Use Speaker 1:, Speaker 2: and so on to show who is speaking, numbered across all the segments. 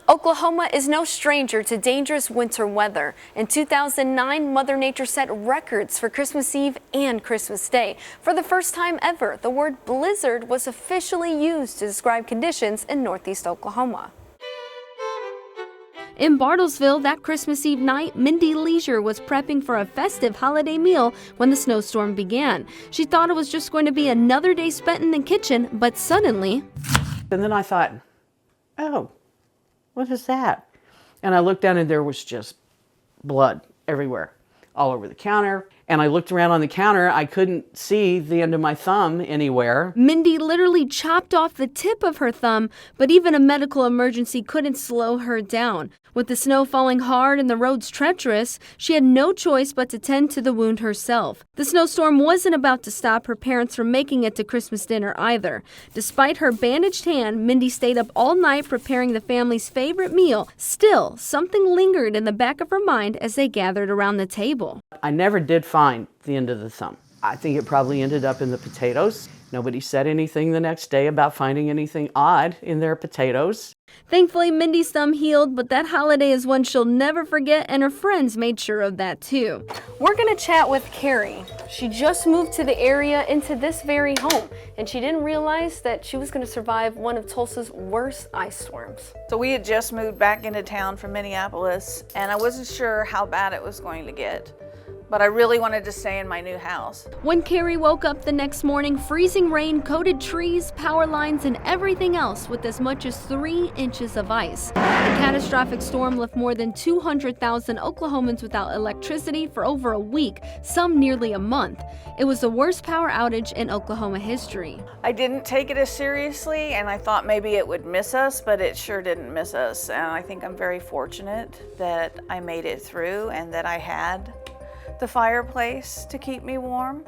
Speaker 1: Oklahoma is no stranger to dangerous winter weather. In 2009, Mother Nature set records for Christmas Eve and Christmas Day. For the first time ever, the word blizzard was officially used to describe conditions in northeast Oklahoma. In Bartlesville, that Christmas Eve night, Mindy Leisure was prepping for a festive holiday meal when the snowstorm began. She thought it was just going to be another day spent in the kitchen, but suddenly...
Speaker 2: And then I thought, oh, what is that? And I looked down and there was just blood everywhere, all over the counter. And I looked around on the counter, I couldn't see the end of my thumb anywhere.
Speaker 1: Mindy literally chopped off the tip of her thumb, but even a medical emergency couldn't slow her down. With the snow falling hard and the roads treacherous, she had no choice but to tend to the wound herself. The snowstorm wasn't about to stop her parents from making it to Christmas dinner either. Despite her bandaged hand, Mindy stayed up all night preparing the family's favorite meal. Still, something lingered in the back of her mind as they gathered around the table.
Speaker 2: I never did find the end of the thumb. I think it probably ended up in the potatoes. Nobody said anything the next day about finding anything odd in their potatoes.
Speaker 1: Thankfully, Mindy's thumb healed, but that holiday is one she'll never forget, and her friends made sure of that too. We're gonna chat with Carrie. She just moved to the area into this very home, and she didn't realize that she was gonna survive one of Tulsa's worst ice storms.
Speaker 3: So we had just moved back into town from Minneapolis, and I wasn't sure how bad it was going to get. But I really wanted to stay in my new house.
Speaker 1: When Carrie woke up the next morning, freezing rain coated trees, power lines, and everything else with as much as 3 inches of ice. The catastrophic storm left more than 200,000 Oklahomans without electricity for over a week, some nearly a month. It was the worst power outage in Oklahoma history.
Speaker 3: I didn't take it as seriously, and I thought maybe it would miss us, but it sure didn't miss us. And I think I'm very fortunate that I made it through and that I had the fireplace to keep me warm.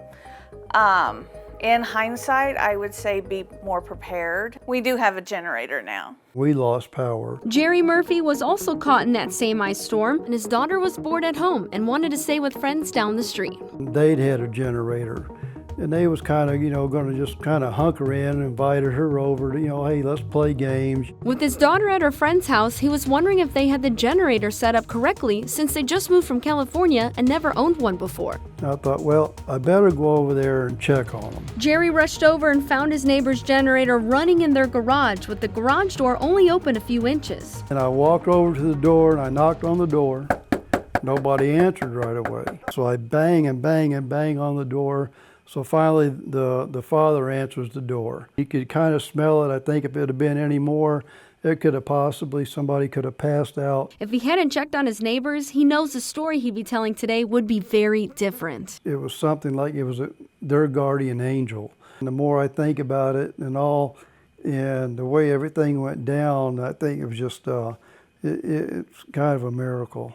Speaker 3: In hindsight, I would say be more prepared. We do have a generator now.
Speaker 4: We lost power.
Speaker 1: Jerry Murphy was also caught in that same ice storm, and his daughter was bored at home and wanted to stay with friends down the street.
Speaker 4: They'd had a generator, and they was kind of, going to just kind of hunker in and invited her over to, hey, let's play games.
Speaker 1: With his daughter at her friend's house, he was wondering if they had the generator set up correctly since they just moved from California and never owned one before.
Speaker 4: I thought, well, I better go over there and check on them.
Speaker 1: Jerry rushed over and found his neighbor's generator running in their garage with the garage door only open a few inches.
Speaker 4: And I walked over to the door and I knocked on the door. Nobody answered right away. So I bang and bang and bang on the door. So finally, the father answers the door. He could kind of smell it. I think if it had been any more, it could have somebody could have passed out.
Speaker 1: If he hadn't checked on his neighbors, he knows the story he'd be telling today would be very different.
Speaker 4: It was something like it was their guardian angel. And the more I think about it and the way everything went down, I think it was just, it's kind of a miracle.